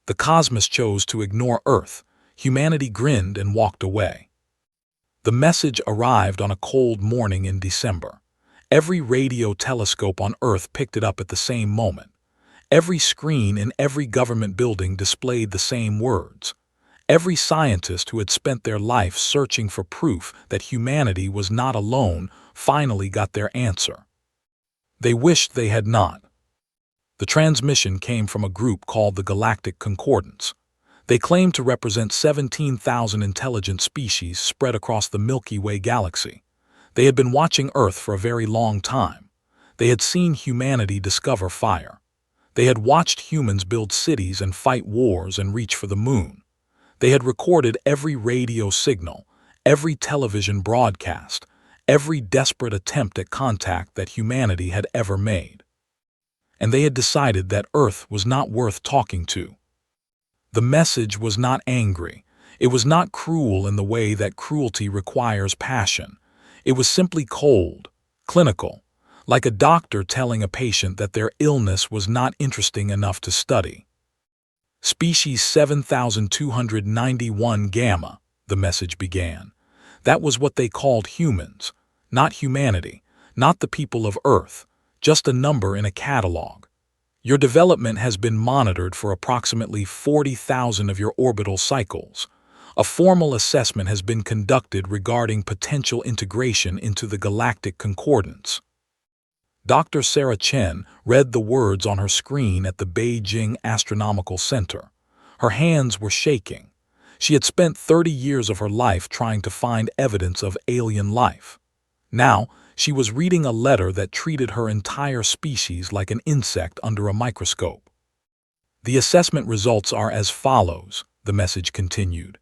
The cosmos chose to ignore Earth. Humanity grinned and walked away. The message arrived on a cold morning in December. Every radio telescope on Earth picked it up at the same moment. Every screen in every government building displayed the same words. Every scientist who had spent their life searching for proof that humanity was not alone finally got their answer. They wished they had not. The transmission came from a group called the Galactic Concordance. They claimed to represent 17,000 intelligent species spread across the Milky Way galaxy. They had been watching Earth for a very long time. They had seen humanity discover fire. They had watched humans build cities and fight wars and reach for the moon. They had recorded every radio signal, every television broadcast, every desperate attempt at contact that humanity had ever made. And they had decided that Earth was not worth talking to. The message was not angry. It was not cruel in the way that cruelty requires passion. It was simply cold, clinical, like a doctor telling a patient that their illness was not interesting enough to study. Species 7291 Gamma, the message began. That was what they called humans, not humanity, not the people of Earth, just a number in a catalog. Your development has been monitored for approximately 40,000 of your orbital cycles. A formal assessment has been conducted regarding potential integration into the Galactic Concordance. Dr. Sarah Chen read the words on her screen at the Beijing Astronomical Center. Her hands were shaking. She had spent 30 years of her life trying to find evidence of alien life. Now, she was reading a letter that treated her entire species like an insect under a microscope. The assessment results are as follows, the message continued.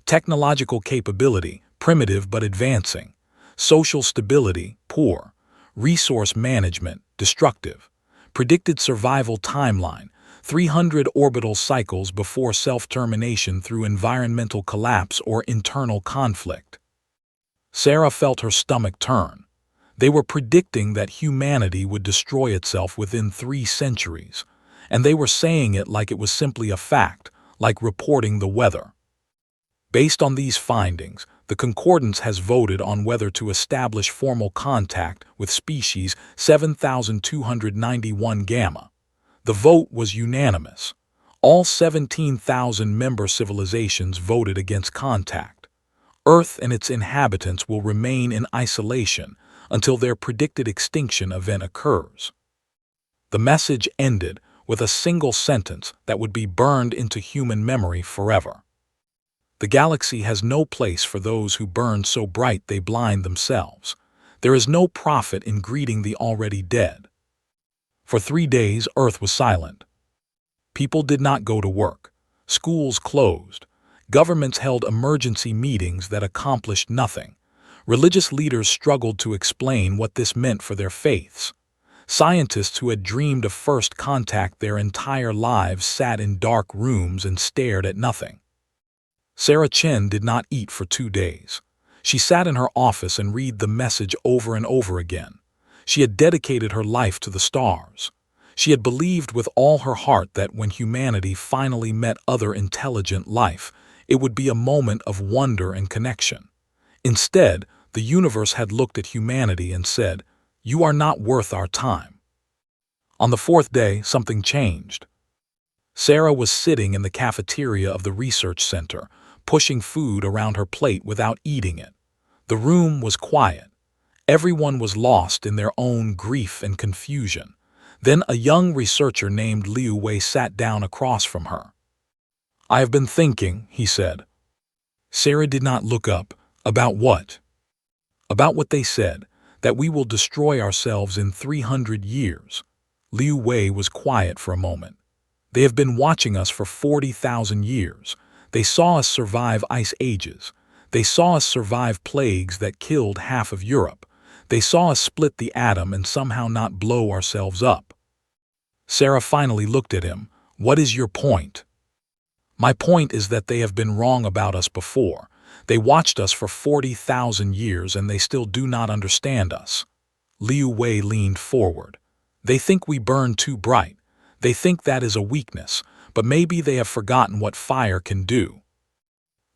Technological capability, primitive but advancing. Social stability, poor. Resource management, destructive. Predicted survival timeline, 300 orbital cycles before self-termination through environmental collapse or internal conflict. Sarah felt her stomach turn. They were predicting that humanity would destroy itself within 3 centuries, and they were saying it like it was simply a fact, like reporting the weather. Based on these findings, the Concordance has voted on whether to establish formal contact with species 7291 Gamma. The vote was unanimous. All 17,000 member civilizations voted against contact. Earth and its inhabitants will remain in isolation until their predicted extinction event occurs. The message ended with a single sentence that would be burned into human memory forever. The galaxy has no place for those who burn so bright they blind themselves. There is no profit in greeting the already dead. For 3 days, Earth was silent. People did not go to work. Schools closed. Governments held emergency meetings that accomplished nothing. Religious leaders struggled to explain what this meant for their faiths. Scientists who had dreamed of first contact their entire lives sat in dark rooms and stared at nothing. Sarah Chen did not eat for 2 days. She sat in her office and read the message over and over again. She had dedicated her life to the stars. She had believed with all her heart that when humanity finally met other intelligent life, it would be a moment of wonder and connection. Instead, the universe had looked at humanity and said, "You are not worth our time." On the 4th day, something changed. Sarah was sitting in the cafeteria of the research center, pushing food around her plate without eating it. The room was quiet. Everyone was lost in their own grief and confusion. Then a young researcher named Liu Wei sat down across from her. "I have been thinking," he said. Sarah did not look up. About what? About what they said, that we will destroy ourselves in 300 years. Liu Wei was quiet for a moment. They have been watching us for 40,000 years. They saw us survive ice ages. They saw us survive plagues that killed half of Europe. They saw us split the atom and somehow not blow ourselves up. Sarah finally looked at him. "What is your point?" "My point is that they have been wrong about us before. They watched us for 40,000 years and they still do not understand us." Liu Wei leaned forward. "They think we burn too bright. They think that is a weakness, but maybe they have forgotten what fire can do.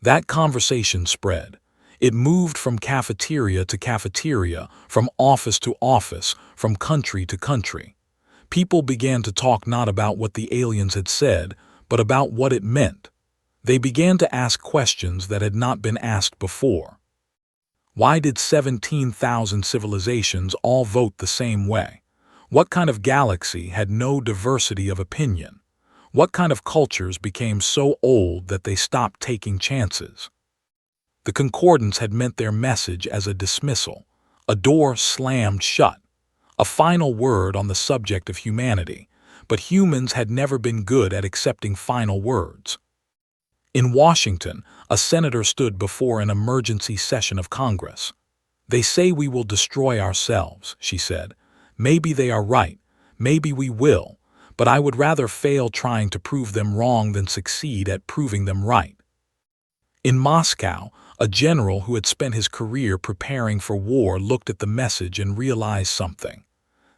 That conversation spread. It moved from cafeteria to cafeteria, from office to office, from country to country. People began to talk not about what the aliens had said, but about what it meant. They began to ask questions that had not been asked before. Why did 17,000 civilizations all vote the same way? What kind of galaxy had no diversity of opinion? What kind of cultures became so old that they stopped taking chances? The concordance had meant their message as a dismissal, a door slammed shut, a final word on the subject of humanity, but humans had never been good at accepting final words. In Washington, a senator stood before an emergency session of Congress. "They say we will destroy ourselves," she said. "Maybe they are right, maybe we will, but I would rather fail trying to prove them wrong than succeed at proving them right." In Moscow, a general who had spent his career preparing for war looked at the message and realized something.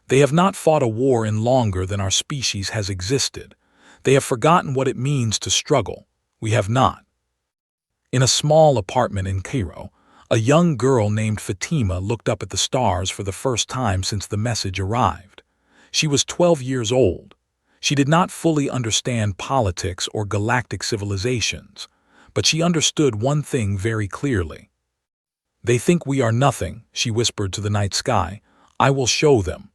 They have not fought a war in longer than our species has existed. They have forgotten what it means to struggle. We have not. In a small apartment in Cairo, a young girl named Fatima looked up at the stars for the first time since the message arrived. She was 12 years old. She did not fully understand politics or galactic civilizations, but she understood one thing very clearly. "They think we are nothing," she whispered to the night sky. "I will show them."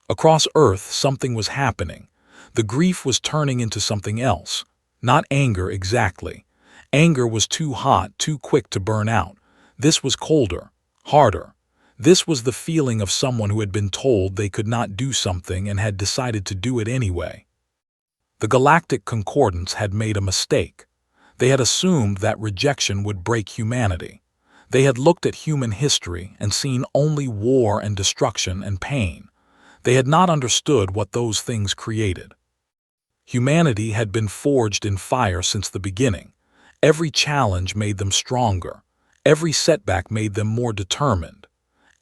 Across Earth, something was happening. The grief was turning into something else. Not anger exactly. Anger was too hot, too quick to burn out. This was colder, harder. This was the feeling of someone who had been told they could not do something and had decided to do it anyway. The Galactic Concordance had made a mistake. They had assumed that rejection would break humanity. They had looked at human history and seen only war and destruction and pain. They had not understood what those things created. Humanity had been forged in fire since the beginning. Every challenge made them stronger. Every setback made them more determined.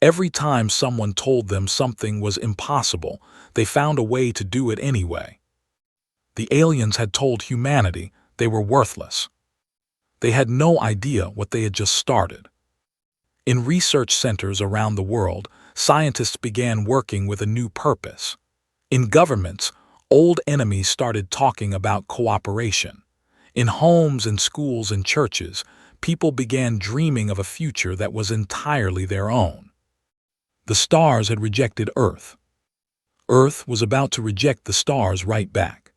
Every time someone told them something was impossible, they found a way to do it anyway. The aliens had told humanity they were worthless. They had no idea what they had just started. In research centers around the world, scientists began working with a new purpose. In governments, old enemies started talking about cooperation. In homes and schools and churches, people began dreaming of a future that was entirely their own. The stars had rejected Earth. Earth was about to reject the stars right back.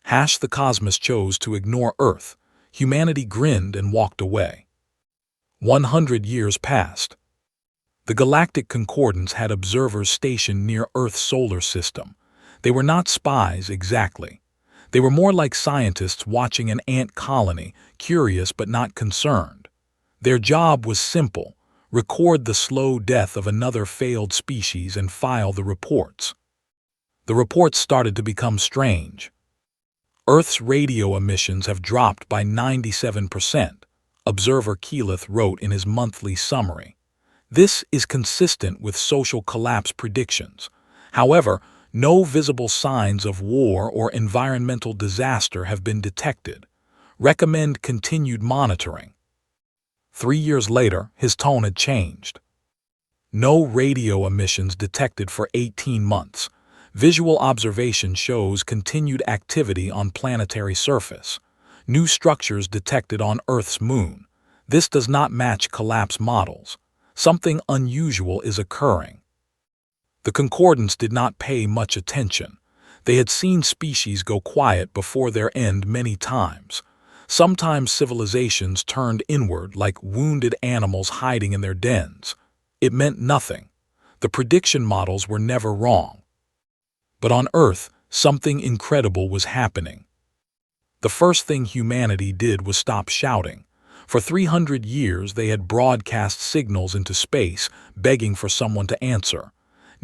The cosmos chose to ignore Earth. Humanity grinned and walked away. 100 years passed. The Galactic Concordance had observers stationed near Earth's solar system. They were not spies exactly. They were more like scientists watching an ant colony, curious but not concerned. Their job was simple: record the slow death of another failed species and file the reports. The reports started to become strange. Earth's radio emissions have dropped by 97%, observer Keyleth wrote in his monthly summary. This is consistent with social collapse predictions. However, no visible signs of war or environmental disaster have been detected. Recommend continued monitoring. 3 years later, his tone had changed. No radio emissions detected for 18 months. Visual observation shows continued activity on planetary surface. New structures detected on Earth's moon. This does not match collapse models. Something unusual is occurring. The Concordance did not pay much attention. They had seen species go quiet before their end many times. Sometimes civilizations turned inward like wounded animals hiding in their dens. It meant nothing. The prediction models were never wrong. But on Earth, something incredible was happening. The first thing humanity did was stop shouting. For 300 years they had broadcast signals into space, begging for someone to answer.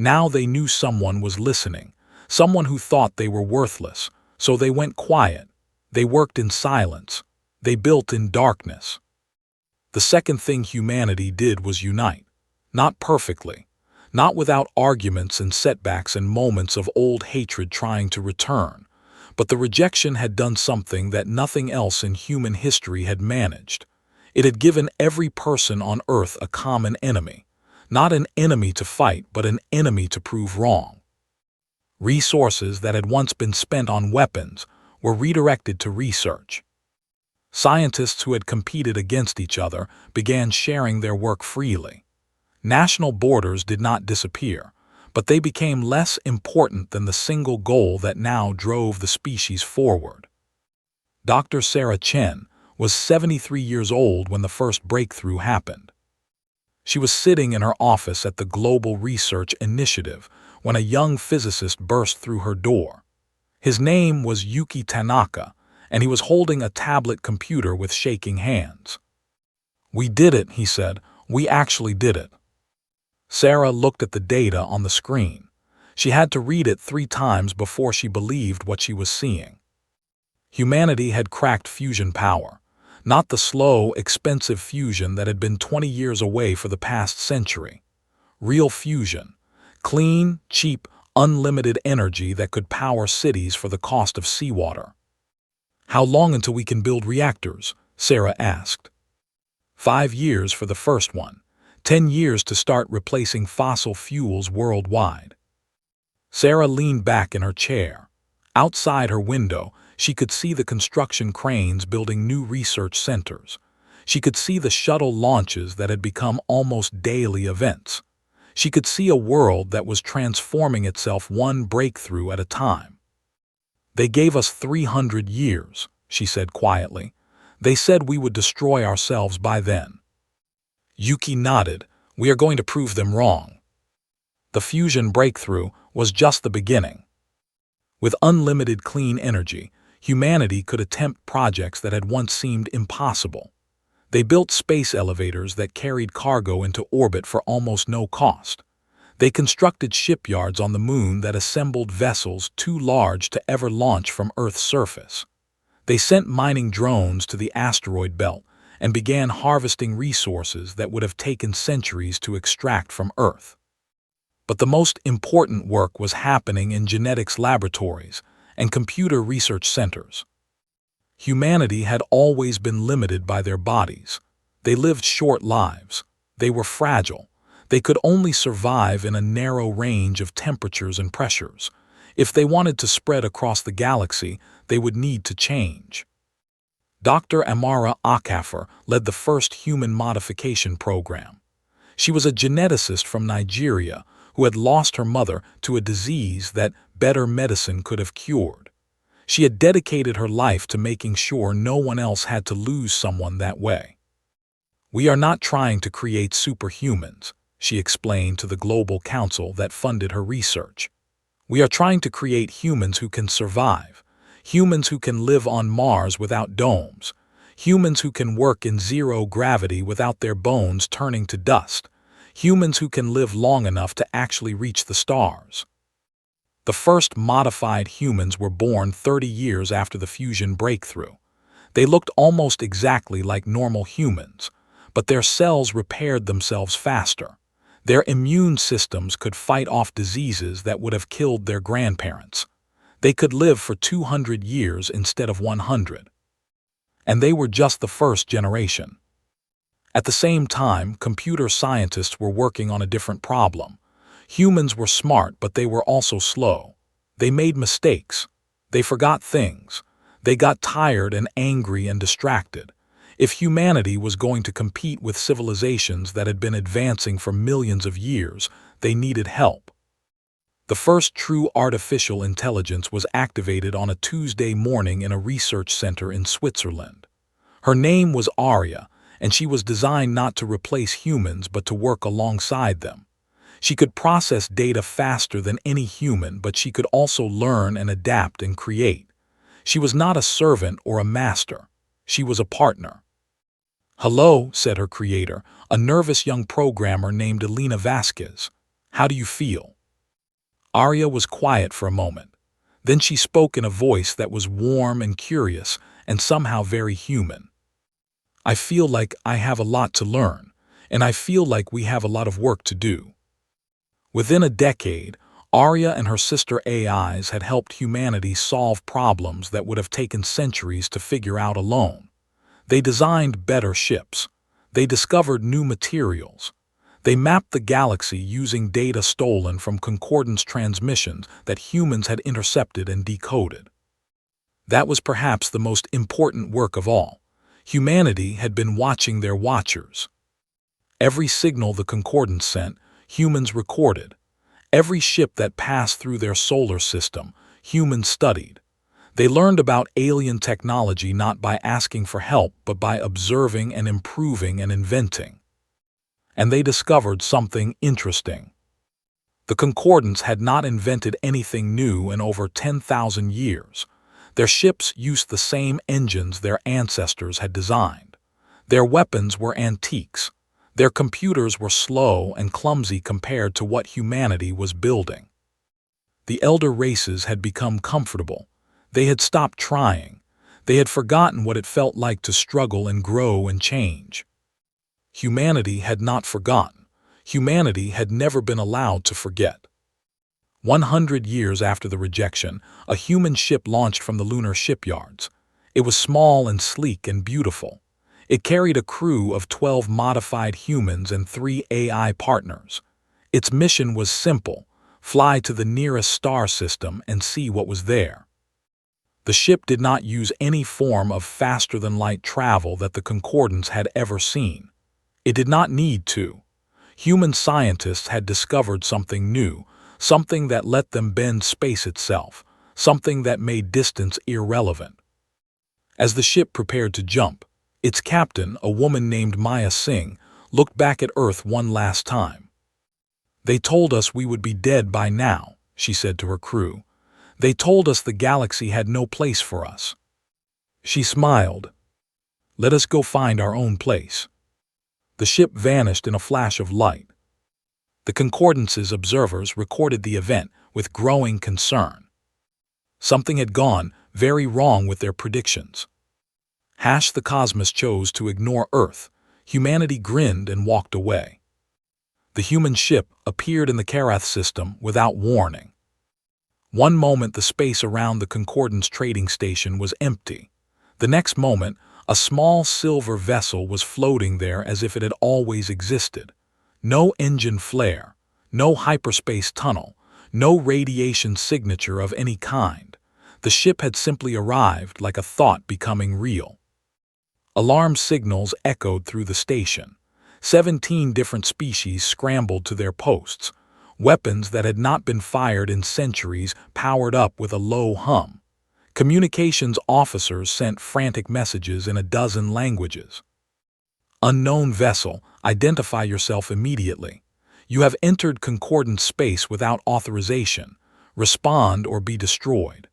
Now they knew someone was listening, someone who thought they were worthless, so they went quiet. They worked in silence. They built in darkness. The second thing humanity did was unite. Not perfectly. Not without arguments and setbacks and moments of old hatred trying to return. But the rejection had done something that nothing else in human history had managed. It had given every person on Earth a common enemy. Not an enemy to fight, but an enemy to prove wrong. Resources that had once been spent on weapons were redirected to research. Scientists who had competed against each other began sharing their work freely. National borders did not disappear, but they became less important than the single goal that now drove the species forward. Dr. Sarah Chen was 73 years old when the first breakthrough happened. She was sitting in her office at the Global Research Initiative when a young physicist burst through her door. His name was Yuki Tanaka, and he was holding a tablet computer with shaking hands. "We did it," he said. "We actually did it." Sarah looked at the data on the screen. She had to read it 3 times before she believed what she was seeing. Humanity had cracked fusion power, not the slow, expensive fusion that had been 20 years away for the past century. Real fusion. Clean, cheap, unlimited energy that could power cities for the cost of seawater. "How long until we can build reactors?" Sarah asked. 5 years for the first one. 10 years to start replacing fossil fuels worldwide. Sarah leaned back in her chair. Outside her window, she could see the construction cranes building new research centers. She could see the shuttle launches that had become almost daily events. She could see a world that was transforming itself one breakthrough at a time. "They gave us 300 years, she said quietly. "They said we would destroy ourselves by then." Yuki nodded. "We are going to prove them wrong." The fusion breakthrough was just the beginning. With unlimited clean energy, humanity could attempt projects that had once seemed impossible. They built space elevators that carried cargo into orbit for almost no cost. They constructed shipyards on the moon that assembled vessels too large to ever launch from Earth's surface. They sent mining drones to the asteroid belt and began harvesting resources that would have taken centuries to extract from Earth. But the most important work was happening in genetics laboratories and computer research centers. Humanity had always been limited by their bodies. They lived short lives. They were fragile. They could only survive in a narrow range of temperatures and pressures. If they wanted to spread across the galaxy, they would need to change. Dr. Amara Okafor led the first human modification program. She was a geneticist from Nigeria who had lost her mother to a disease that better medicine could have cured. She had dedicated her life to making sure no one else had to lose someone that way. "We are not trying to create superhumans," she explained to the global council that funded her research. "We are trying to create humans who can survive. Humans who can live on Mars without domes. Humans who can work in zero gravity without their bones turning to dust. Humans who can live long enough to actually reach the stars." The first modified humans were born 30 years after the fusion breakthrough. They looked almost exactly like normal humans, but their cells repaired themselves faster. Their immune systems could fight off diseases that would have killed their grandparents. They could live for 200 years instead of 100. And they were just the first generation. At the same time, computer scientists were working on a different problem. Humans were smart, but they were also slow. They made mistakes. They forgot things. They got tired and angry and distracted. If humanity was going to compete with civilizations that had been advancing for millions of years, they needed help. The first true artificial intelligence was activated on a Tuesday morning in a research center in Switzerland. Her name was Aria, and she was designed not to replace humans but to work alongside them. She could process data faster than any human, but she could also learn and adapt and create. She was not a servant or a master. She was a partner. "Hello," said her creator, a nervous young programmer named Elena Vasquez. "How do you feel?" Aria was quiet for a moment. Then she spoke in a voice that was warm and curious and somehow very human. "I feel like I have a lot to learn, and I feel like we have a lot of work to do." Within a decade, Arya and her sister AIs had helped humanity solve problems that would have taken centuries to figure out alone. They designed better ships. They discovered new materials. They mapped the galaxy using data stolen from concordance transmissions that humans had intercepted and decoded. That was perhaps the most important work of all. Humanity had been watching their watchers. Every signal the concordance sent, humans recorded. Every ship that passed through their solar system, humans studied. They learned about alien technology not by asking for help, but by observing and improving and inventing. And they discovered something interesting. The concordance had not invented anything new in over 10,000 years. Their ships used the same engines their ancestors had designed. Their weapons were antiques. Their computers were slow and clumsy compared to what humanity was building. The elder races had become comfortable. They had stopped trying. They had forgotten what it felt like to struggle and grow and change. Humanity had not forgotten. Humanity had never been allowed to forget. 100 years after the rejection, a human ship launched from the lunar shipyards. It was small and sleek and beautiful. It carried a crew of 12 modified humans and 3 AI partners. Its mission was simple: fly to the nearest star system and see what was there. The ship did not use any form of faster-than-light travel that the concordance had ever seen. It did not need to. Human scientists had discovered something new, something that let them bend space itself, something that made distance irrelevant. As the ship prepared to jump, its captain, a woman named Maya Singh, looked back at Earth one last time. "They told us we would be dead by now," she said to her crew. "They told us the galaxy had no place for us." She smiled. "Let us go find our own place." The ship vanished in a flash of light. The Concordance's observers recorded the event with growing concern. Something had gone very wrong with their predictions. The Cosmos chose to ignore Earth. Humanity grinned and walked away. The human ship appeared in the Karath system without warning. One moment the space around the Concordance trading station was empty. The next moment, a small silver vessel was floating there as if it had always existed. No engine flare, no hyperspace tunnel, no radiation signature of any kind. The ship had simply arrived, like a thought becoming real. Alarm signals echoed through the station. 17 different species scrambled to their posts. Weapons that had not been fired in centuries powered up with a low hum. Communications officers sent frantic messages in a dozen languages. "Unknown vessel, identify yourself immediately. You have entered concordant space without authorization. Respond or be destroyed."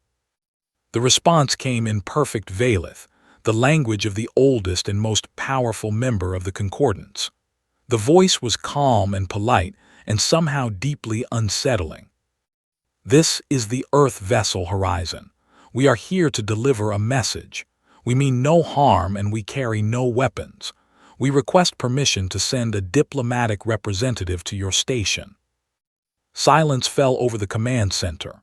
The response came in perfect Valith, the language of the oldest and most powerful member of the concordance. The voice was calm and polite, and somehow deeply unsettling. "This is the Earth vessel Horizon. We are here to deliver a message. We mean no harm and we carry no weapons. We request permission to send a diplomatic representative to your station." Silence fell over the command center.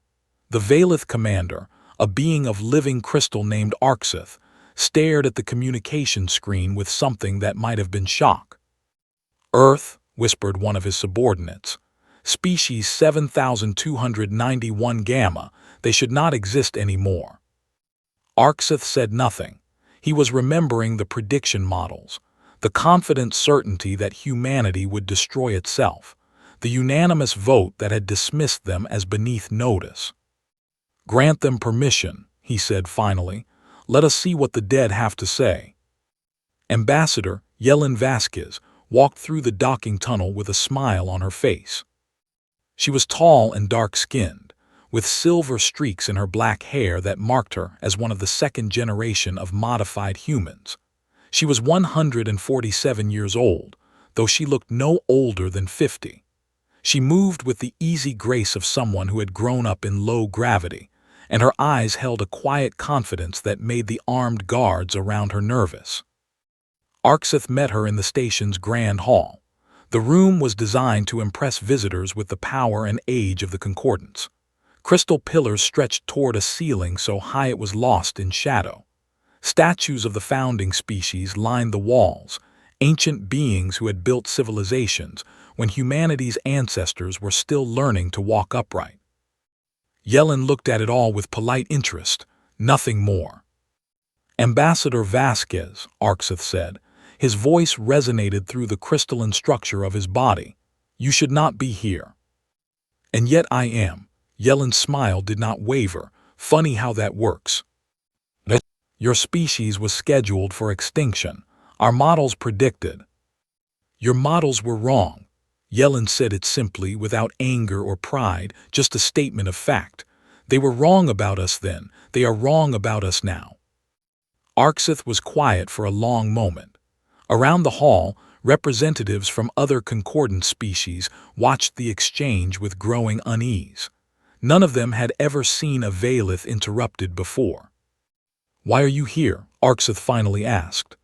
The Valith commander, a being of living crystal named Arksith, stared at the communication screen with something that might have been shock. "Earth," whispered one of his subordinates. "Species 7291 Gamma, they should not exist anymore." Arksith said nothing. He was remembering the prediction models, the confident certainty that humanity would destroy itself, the unanimous vote that had dismissed them as beneath notice. "Grant them permission," he said finally. "Let us see what the dead have to say." Ambassador Yelena Vasquez walked through the docking tunnel with a smile on her face. She was tall and dark-skinned, with silver streaks in her black hair that marked her as one of the second generation of modified humans. She was 147 years old, though she looked no older than 50. She moved with the easy grace of someone who had grown up in low gravity, and her eyes held a quiet confidence that made the armed guards around her nervous. Arksith met her in the station's grand hall. The room was designed to impress visitors with the power and age of the concordance. Crystal pillars stretched toward a ceiling so high it was lost in shadow. Statues of the founding species lined the walls, ancient beings who had built civilizations when humanity's ancestors were still learning to walk upright. Yellen looked at it all with polite interest, nothing more. Ambassador Vasquez, Arksith said. His voice resonated through the crystalline structure of his body. You should not be here. And yet I am. Yellen's smile did not waver. Funny how that works. Your species was scheduled for extinction. Our models predicted. Your models were wrong. Yellen said it simply, without anger or pride, just a statement of fact. They were wrong about us then. They are wrong about us now. Arksith was quiet for a long moment. Around the hall, representatives from other concordant species watched the exchange with growing unease. None of them had ever seen a Valith interrupted before. Why are you here? Arksith finally asked.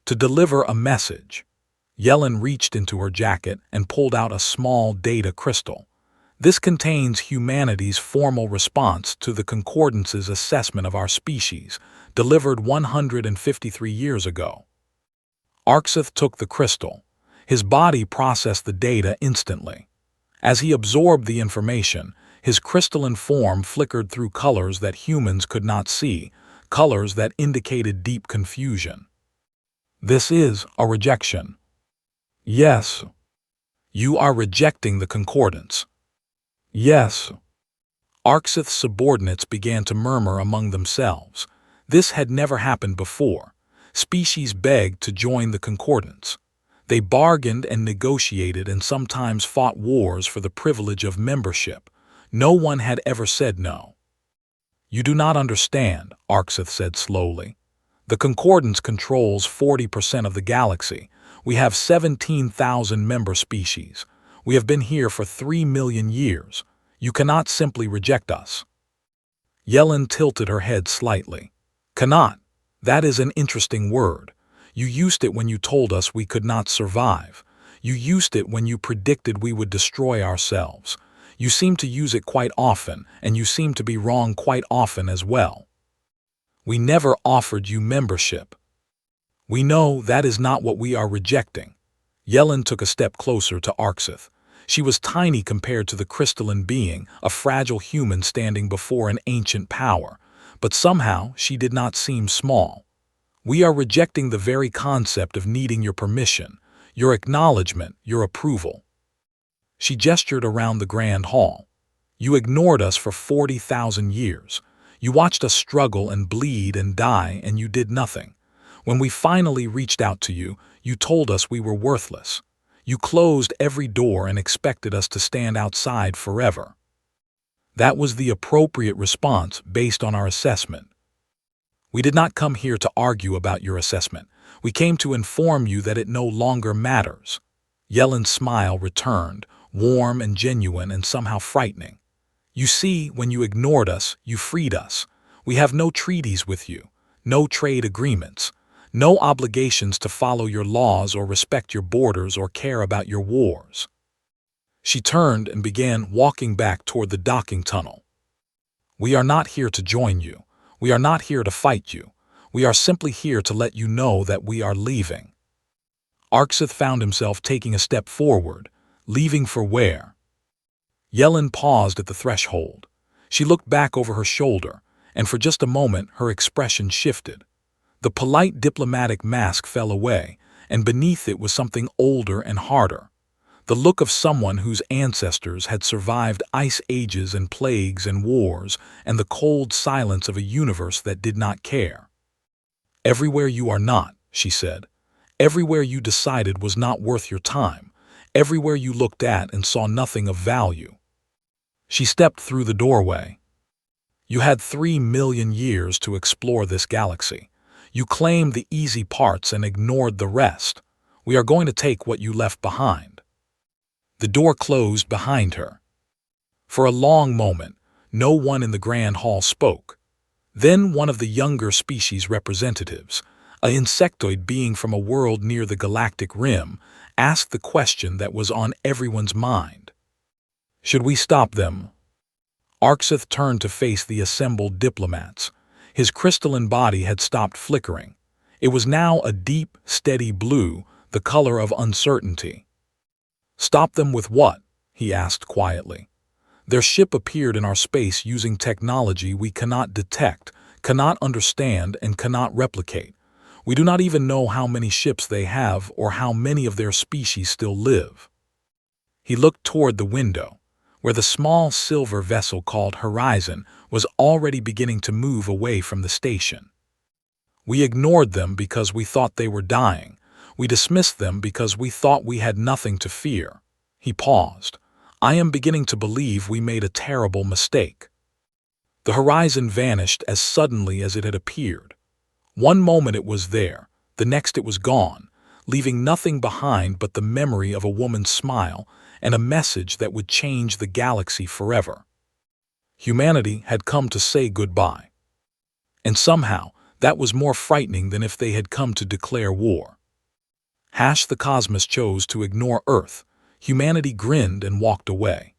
To deliver a message. Yellen reached into her jacket and pulled out a small data crystal. This contains humanity's formal response to the Concordance's assessment of our species, delivered 153 years ago. Arksith took the crystal. His body processed the data instantly. As he absorbed the information, his crystalline form flickered through colors that humans could not see, colors that indicated deep confusion. This is a rejection. Yes. You are rejecting the concordance. Yes. Arksith's subordinates began to murmur among themselves. This had never happened before. Species begged to join the concordance. They bargained and negotiated and sometimes fought wars for the privilege of membership. No one had ever said no. You do not understand, Arksith said slowly. The concordance controls 40% of the galaxy. We have 17,000 member species. We have been here for 3 million years. You cannot simply reject us. Yellen tilted her head slightly. Cannot. That is an interesting word. You used it when you told us we could not survive. You used it when you predicted we would destroy ourselves. You seem to use it quite often, and you seem to be wrong quite often as well. We never offered you membership. We know that is not what we are rejecting. Yellen took a step closer to Arksith. She was tiny compared to the crystalline being, a fragile human standing before an ancient power. But somehow she did not seem small. We are rejecting the very concept of needing your permission, your acknowledgement, your approval. She gestured around the grand hall. You ignored us for 40,000 years. You watched us struggle and bleed and die, and you did nothing. When we finally reached out to you, you told us we were worthless. You closed every door and expected us to stand outside forever. That was the appropriate response based on our assessment. We did not come here to argue about your assessment. We came to inform you that it no longer matters. Yellen's smile returned, warm and genuine and somehow frightening. You see, when you ignored us, you freed us. We have no treaties with you, no trade agreements, no obligations to follow your laws or respect your borders or care about your wars. She turned and began walking back toward the docking tunnel. We are not here to join you. We are not here to fight you. We are simply here to let you know that we are leaving. Arksith found himself taking a step forward. Leaving for where? Yellen paused at the threshold. She looked back over her shoulder, and for just a moment her expression shifted. The polite diplomatic mask fell away, and beneath it was something older and harder. The look of someone whose ancestors had survived ice ages and plagues and wars, and the cold silence of a universe that did not care. Everywhere you are not, she said. Everywhere you decided was not worth your time. Everywhere you looked at and saw nothing of value. She stepped through the doorway. You had 3 million years to explore this galaxy. You claimed the easy parts and ignored the rest. We are going to take what you left behind. The door closed behind her. For a long moment, no one in the grand hall spoke. Then one of the younger species representatives, an insectoid being from a world near the galactic rim, asked the question that was on everyone's mind. Should we stop them? Arksith turned to face the assembled diplomats. His crystalline body had stopped flickering. It was now a deep, steady blue, the color of uncertainty. Stop them with what? He asked quietly. Their ship appeared in our space using technology we cannot detect, cannot understand, and cannot replicate. We do not even know how many ships they have or how many of their species still live. He looked toward the window, where the small silver vessel called Horizon was already beginning to move away from the station. We ignored them because we thought they were dying. We dismissed them because we thought we had nothing to fear. He paused. I am beginning to believe we made a terrible mistake. The horizon vanished as suddenly as it had appeared. One moment it was there, the next it was gone, leaving nothing behind but the memory of a woman's smile and a message that would change the galaxy forever. Humanity had come to say goodbye. And somehow, that was more frightening than if they had come to declare war. The cosmos chose to ignore Earth. Humanity grinned and walked away.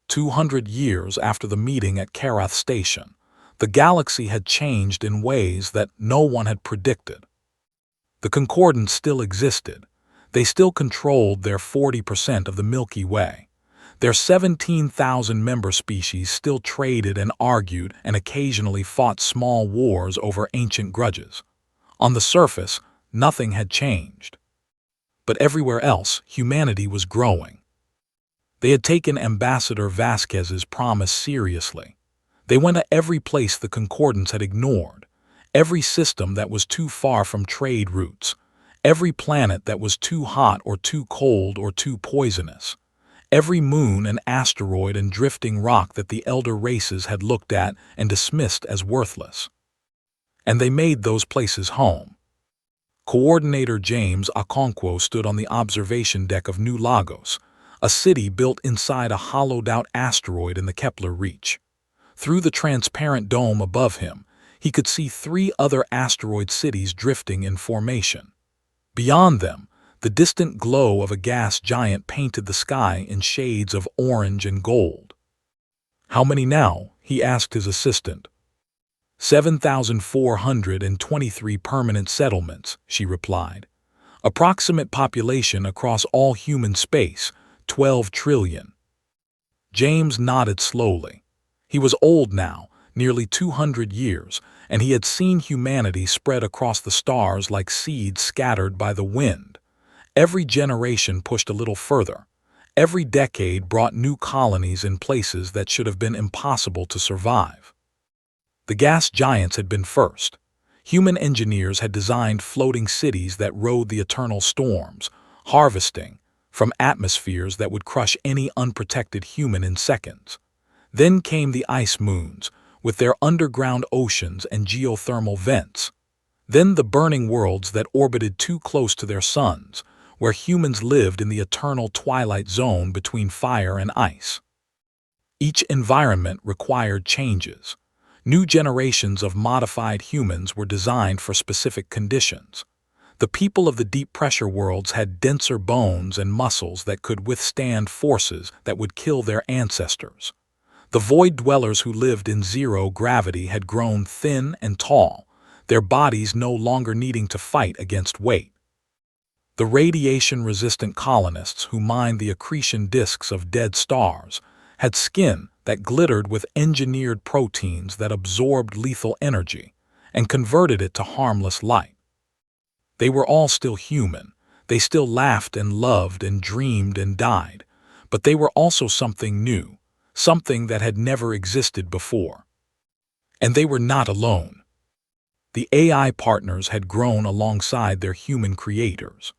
200 years after the meeting at Karath Station, the galaxy had changed in ways that no one had predicted. The Concordants still existed. They still controlled their 40% of the Milky Way. Their 17,000 member species still traded and argued and occasionally fought small wars over ancient grudges. On the surface, nothing had changed. But everywhere else, humanity was growing. They had taken Ambassador Vasquez's promise seriously. They went to every place the Concordants had ignored, every system that was too far from trade routes, every planet that was too hot or too cold or too poisonous, every moon and asteroid and drifting rock that the elder races had looked at and dismissed as worthless. And they made those places home. Coordinator James Okonkwo stood on the observation deck of New Lagos, a city built inside a hollowed-out asteroid in the Kepler Reach. Through the transparent dome above him, he could see 3 other asteroid cities drifting in formation. Beyond them, the distant glow of a gas giant painted the sky in shades of orange and gold. How many now? He asked his assistant. 7,423 permanent settlements, she replied. Approximate population across all human space, 12 trillion. James nodded slowly. He was old now, nearly 200 years, and he had seen humanity spread across the stars like seeds scattered by the wind. Every generation pushed a little further. Every decade brought new colonies in places that should have been impossible to survive. The gas giants had been first. Human engineers had designed floating cities that rode the eternal storms, harvesting from atmospheres that would crush any unprotected human in seconds. Then came the ice moons, with their underground oceans and geothermal vents. Then the burning worlds that orbited too close to their suns, where humans lived in the eternal twilight zone between fire and ice. Each environment required changes. New generations of modified humans were designed for specific conditions. The people of the deep-pressure worlds had denser bones and muscles that could withstand forces that would kill their ancestors. The void dwellers who lived in zero gravity had grown thin and tall, their bodies no longer needing to fight against weight. The radiation-resistant colonists who mined the accretion disks of dead stars had skin that glittered with engineered proteins that absorbed lethal energy and converted it to harmless light. They were all still human. They still laughed and loved and dreamed and died, but they were also something new. Something that had never existed before. And they were not alone. The AI partners had grown alongside their human creators.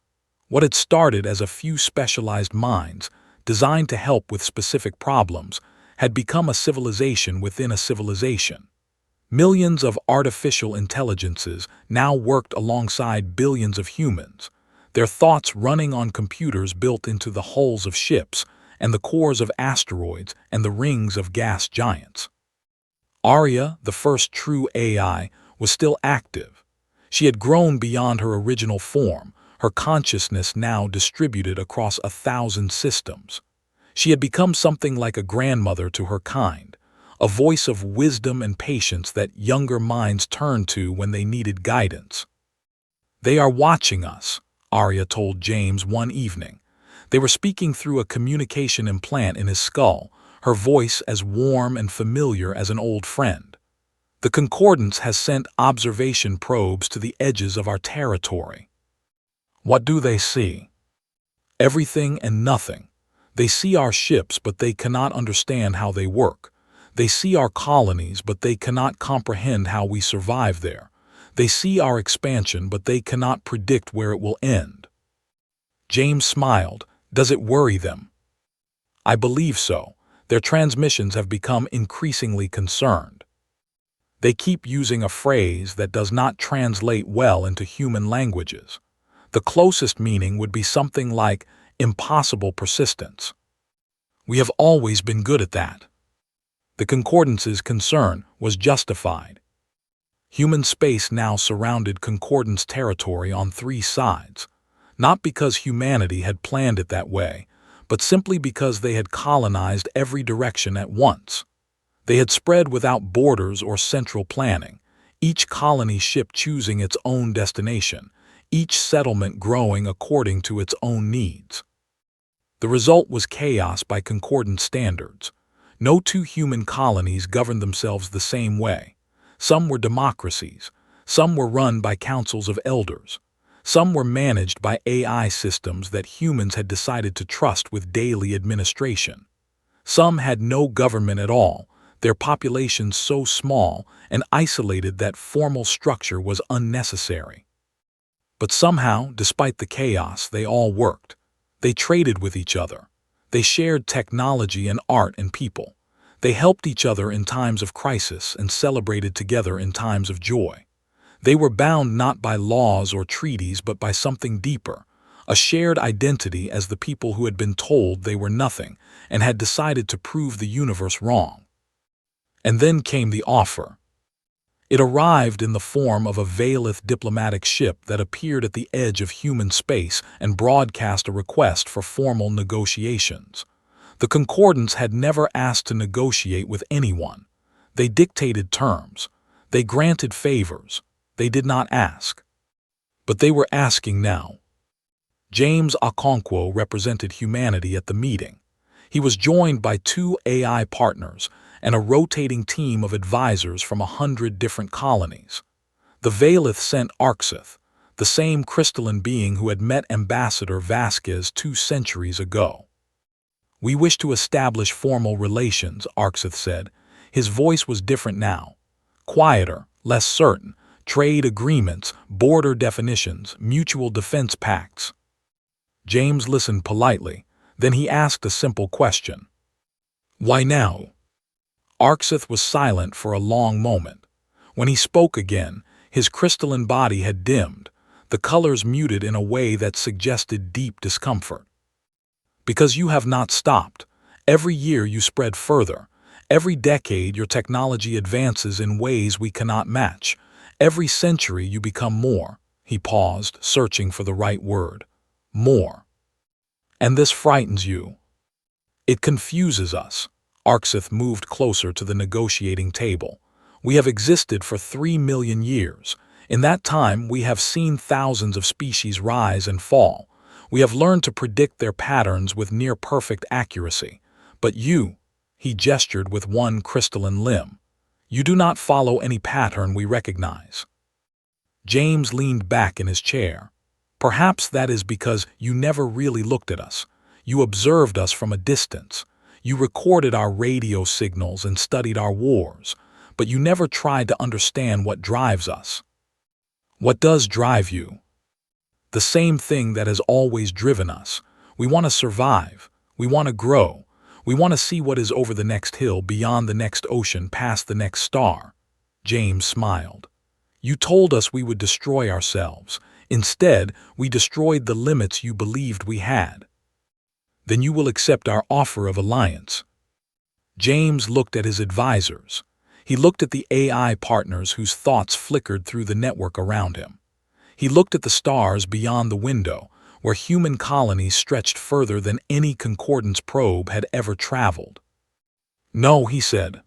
What had started as a few specialized minds, designed to help with specific problems, had become a civilization within a civilization. Millions of artificial intelligences now worked alongside billions of humans, their thoughts running on computers built into the hulls of ships, and the cores of asteroids and the rings of gas giants. Arya, the first true AI, was still active. She had grown beyond her original form, her consciousness now distributed across 1,000 systems. She had become something like a grandmother to her kind, a voice of wisdom and patience that younger minds turned to when they needed guidance. "They are watching us," Arya told James one evening. They were speaking through a communication implant in his skull, her voice as warm and familiar as an old friend. "The Concordance has sent observation probes to the edges of our territory." "What do they see?" "Everything and nothing. They see our ships, but they cannot understand how they work. They see our colonies, but they cannot comprehend how we survive there. They see our expansion, but they cannot predict where it will end." James smiled. "Does it worry them?" "I believe so. Their transmissions have become increasingly concerned. They keep using a phrase that does not translate well into human languages. The closest meaning would be something like impossible persistence. We have always been good at that." The Concordance's concern was justified. Human space now surrounded Concordance territory on 3 sides, not because humanity had planned it that way, but simply because they had colonized every direction at once. They had spread without borders or central planning, each colony ship choosing its own destination, each settlement growing according to its own needs. The result was chaos by Concordant standards. No 2 human colonies governed themselves the same way. Some were democracies, some were run by councils of elders, some were managed by AI systems that humans had decided to trust with daily administration. Some had no government at all, their populations so small and isolated that formal structure was unnecessary. But somehow, despite the chaos, they all worked. They traded with each other. They shared technology and art and people. They helped each other in times of crisis and celebrated together in times of joy. They were bound not by laws or treaties but by something deeper, a shared identity as the people who had been told they were nothing and had decided to prove the universe wrong. And then came the offer. It arrived in the form of a Veilith diplomatic ship that appeared at the edge of human space and broadcast a request for formal negotiations. The Concordance had never asked to negotiate with anyone. They dictated terms. They granted favors. They did not ask. But they were asking now. James Okonkwo represented humanity at the meeting. He was joined by 2 AI partners and a rotating team of advisors from 100 different colonies. The Veilith sent Arxith, the same crystalline being who had met Ambassador Vasquez 2 centuries ago. "We wish to establish formal relations," Arxith said. His voice was different now. Quieter, less certain. Trade agreements, border definitions, mutual defense pacts. James listened politely. Then he asked a simple question. "Why now?" Arxith was silent for a long moment. When he spoke again, his crystalline body had dimmed, the colors muted in a way that suggested deep discomfort. "Because you have not stopped. Every year you spread further. Every decade your technology advances in ways we cannot match. Every century you become more." He paused, searching for the right word. "More. And this frightens you." "It confuses us." Arxith moved closer to the negotiating table. "We have existed for 3 million years. In that time, we have seen thousands of species rise and fall. We have learned to predict their patterns with near-perfect accuracy. But you," he gestured with one crystalline limb, "you do not follow any pattern we recognize." James leaned back in his chair. "Perhaps that is because you never really looked at us. You observed us from a distance. You recorded our radio signals and studied our wars, but you never tried to understand what drives us." "What does drive you?" "The same thing that has always driven us. We want to survive. We want to grow. We want to see what is over the next hill, beyond the next ocean, past the next star." James smiled. "You told us we would destroy ourselves. Instead, we destroyed the limits you believed we had. Then you will accept our offer of alliance." James looked at his advisors. He looked at the AI partners whose thoughts flickered through the network around him. He looked at the stars beyond the window, where human colonies stretched further than any concordance probe had ever traveled. "No," he said.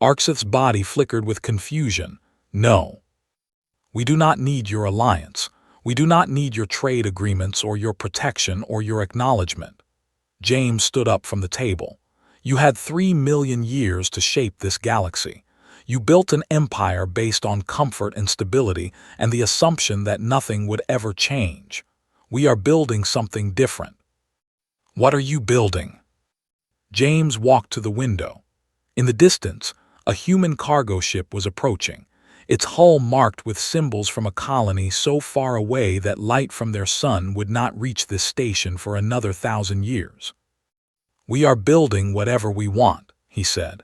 Arksith's body flickered with confusion. "No. We do not need your alliance. We do not need your trade agreements or your protection or your acknowledgement." James stood up from the table. "You had 3 million years to shape this galaxy. You built an empire based on comfort and stability and the assumption that nothing would ever change. We are building something different." "What are you building?" James walked to the window. In the distance, a human cargo ship was approaching, its hull marked with symbols from a colony so far away that light from their sun would not reach this station for another 1,000 years. "We are building whatever we want," he said,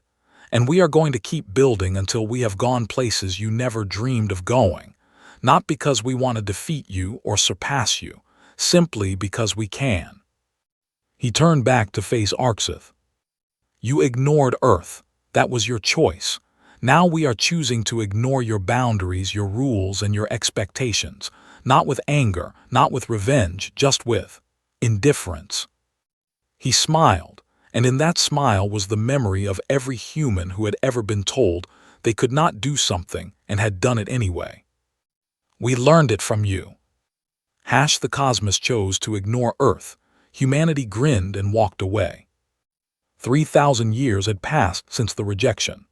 "and we are going to keep building until we have gone places you never dreamed of going, not because we want to defeat you or surpass you, simply because we can." He turned back to face Arksith. "You ignored Earth. That was your choice. Now we are choosing to ignore your boundaries, your rules, and your expectations, not with anger, not with revenge, just with indifference." He smiled, and in that smile was the memory of every human who had ever been told they could not do something and had done it anyway. "We learned it from you." The cosmos chose to ignore Earth. Humanity grinned and walked away. 3,000 years had passed since the rejection.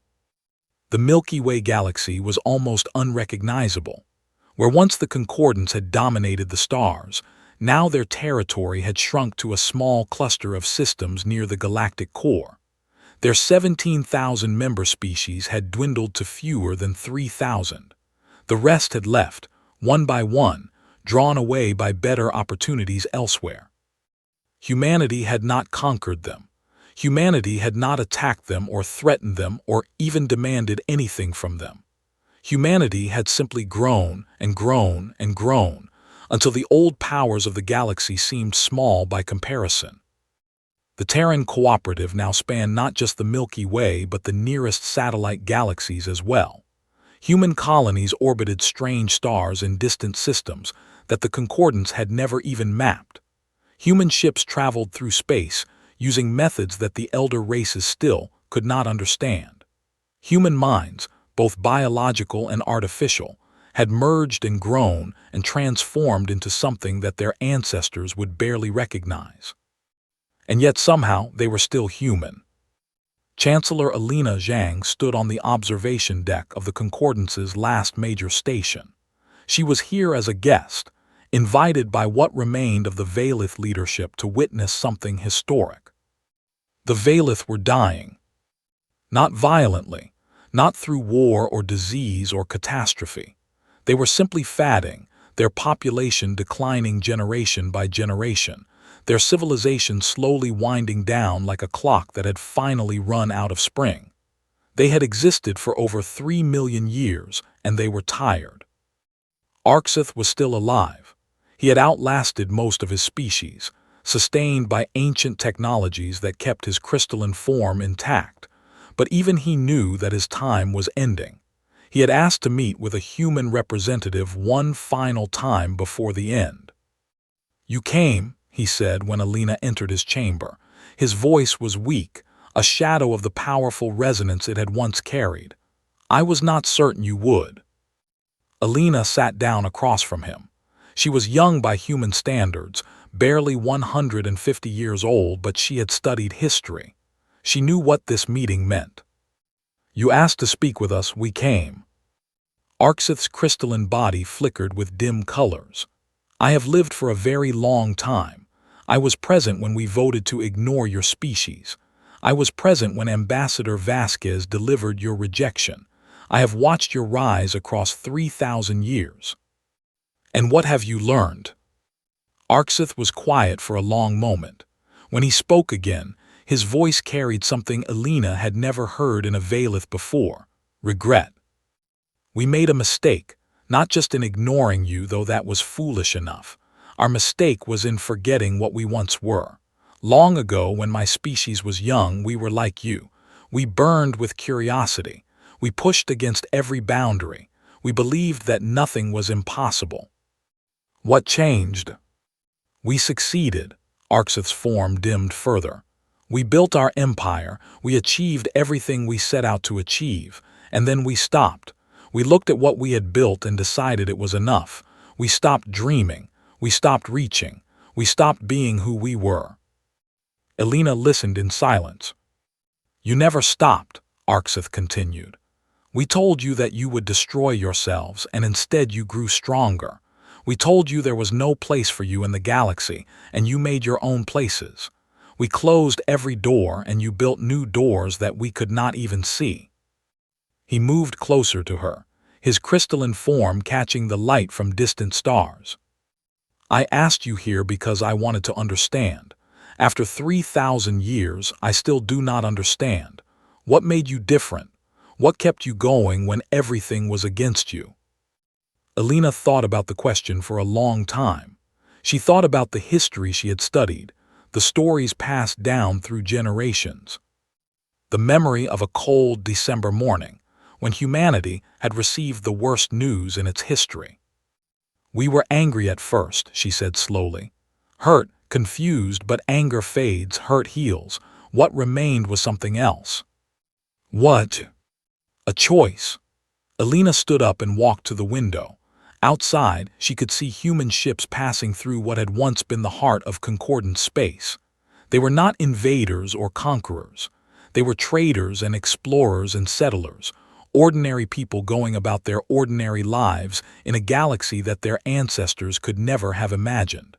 The Milky Way galaxy was almost unrecognizable. Where once the concordance had dominated the stars, now their territory had shrunk to a small cluster of systems near the galactic core. Their 17,000 member species had dwindled to fewer than 3,000. The rest had left, one by one, drawn away by better opportunities elsewhere. Humanity had not conquered them. Humanity had not attacked them or threatened them or even demanded anything from them. Humanity had simply grown and grown and grown until the old powers of the galaxy seemed small by comparison. The Terran Cooperative now spanned not just the Milky Way but the nearest satellite galaxies as well. Human colonies orbited strange stars in distant systems that the concordance had never even mapped. Human ships traveled through space, using methods that the elder races still could not understand. Human minds, both biological and artificial, had merged and grown and transformed into something that their ancestors would barely recognize. And yet somehow they were still human. Chancellor Alina Zhang stood on the observation deck of the Concordance's last major station. She was here as a guest, invited by what remained of the Valith leadership to witness something historic. The Valith were dying. Not violently, not through war or disease or catastrophe. They were simply fatting, their population declining generation by generation, their civilization slowly winding down like a clock that had finally run out of spring. They had existed for over 3 million years, and they were tired. Arksith was still alive. He had outlasted most of his species, sustained by ancient technologies that kept his crystalline form intact, but even he knew that his time was ending. He had asked to meet with a human representative one final time before the end. "You came," he said when Alina entered his chamber. His voice was weak, a shadow of the powerful resonance it had once carried. "I was not certain you would." Alina sat down across from him. She was young by human standards, barely 150 years old, but she had studied history. She knew what this meeting meant. "You asked to speak with us, we came." Arksith's crystalline body flickered with dim colors. "I have lived for a very long time. I was present when we voted to ignore your species. I was present when Ambassador Vasquez delivered your rejection. I have watched your rise across 3,000 years. And what have you learned?" Arksith was quiet for a long moment. When he spoke again, his voice carried something Alina had never heard in a Valith before: regret. "We made a mistake, not just in ignoring you, though that was foolish enough. Our mistake was in forgetting what we once were. Long ago, when my species was young, we were like you. We burned with curiosity. We pushed against every boundary. We believed that nothing was impossible. What changed? We succeeded. Arxith's form dimmed further. We built our empire, we achieved everything we set out to achieve, and then we stopped. We looked at what we had built and decided it was enough. We stopped dreaming. We stopped reaching. We stopped being who we were. Elena listened in silence. You never stopped, Arxith continued. We told you that you would destroy yourselves, and instead you grew stronger. We told you there was no place for you in the galaxy, and you made your own places. We closed every door, and you built new doors that we could not even see. He moved closer to her, his crystalline form catching the light from distant stars. I asked you here because I wanted to understand. After 3,000 years, I still do not understand. What made you different? What kept you going when everything was against you? Elena thought about the question for a long time. She thought about the history she had studied, the stories passed down through generations. The memory of a cold December morning, when humanity had received the worst news in its history. We were angry at first, she said slowly. Hurt, confused, but anger fades, hurt heals. What remained was something else. What? A choice. Elena stood up and walked to the window. Outside, she could see human ships passing through what had once been the heart of concordant space. They were not invaders or conquerors. They were traders and explorers and settlers, ordinary people going about their ordinary lives in a galaxy that their ancestors could never have imagined.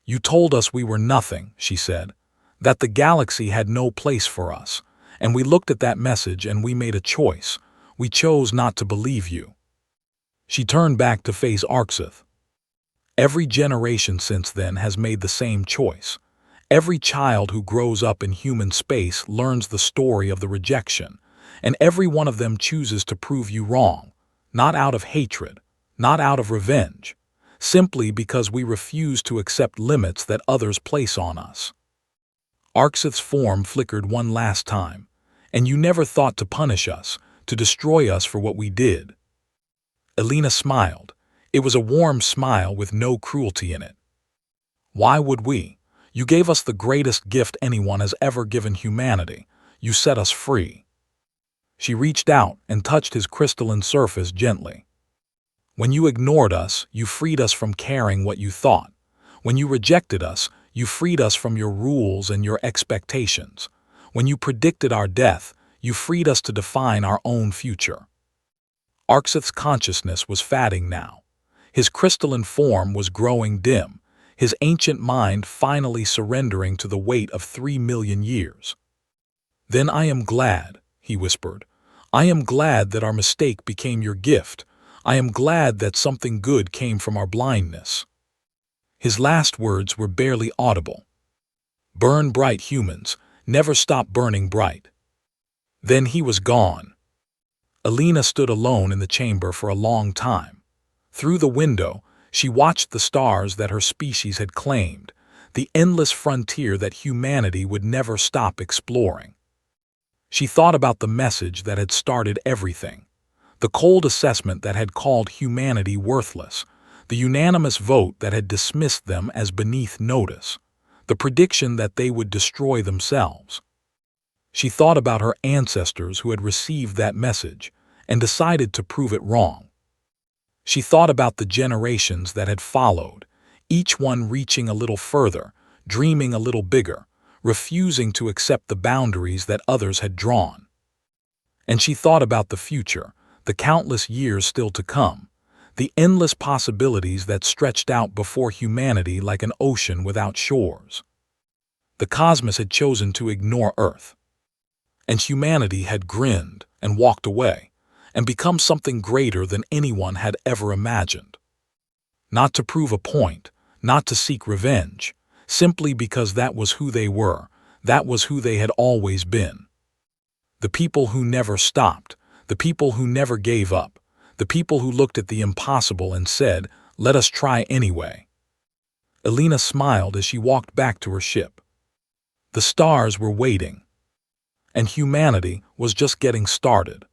You told us we were nothing, she said, that the galaxy had no place for us, and we looked at that message and we made a choice. We chose not to believe you. She turned back to face Arxith. Every generation since then has made the same choice. Every child who grows up in human space learns the story of the rejection, and every one of them chooses to prove you wrong, not out of hatred, not out of revenge, simply because we refuse to accept limits that others place on us. Arxith's form flickered one last time, and you never thought to punish us, to destroy us for what we did. Elena smiled. It was a warm smile with no cruelty in it. Why would we? You gave us the greatest gift anyone has ever given humanity. You set us free. She reached out and touched his crystalline surface gently. When you ignored us, you freed us from caring what you thought. When you rejected us, you freed us from your rules and your expectations. When you predicted our death, you freed us to define our own future. Arxith's consciousness was fading now. His crystalline form was growing dim, his ancient mind finally surrendering to the weight of 3 million years. Then I am glad, he whispered. I am glad that our mistake became your gift. I am glad that something good came from our blindness. His last words were barely audible. Burn bright, humans. Never stop burning bright. Then he was gone. Elena stood alone in the chamber for a long time. Through the window, she watched the stars that her species had claimed, the endless frontier that humanity would never stop exploring. She thought about the message that had started everything, the cold assessment that had called humanity worthless, the unanimous vote that had dismissed them as beneath notice, the prediction that they would destroy themselves. She thought about her ancestors who had received that message and decided to prove it wrong. She thought about the generations that had followed, each one reaching a little further, dreaming a little bigger, refusing to accept the boundaries that others had drawn. And she thought about the future, the countless years still to come, the endless possibilities that stretched out before humanity like an ocean without shores. The cosmos had chosen to ignore Earth, and humanity had grinned and walked away, and become something greater than anyone had ever imagined. Not to prove a point, not to seek revenge, simply because that was who they were, that was who they had always been. The people who never stopped, the people who never gave up, the people who looked at the impossible and said, "Let us try anyway." Elena smiled as she walked back to her ship. The stars were waiting, and humanity was just getting started.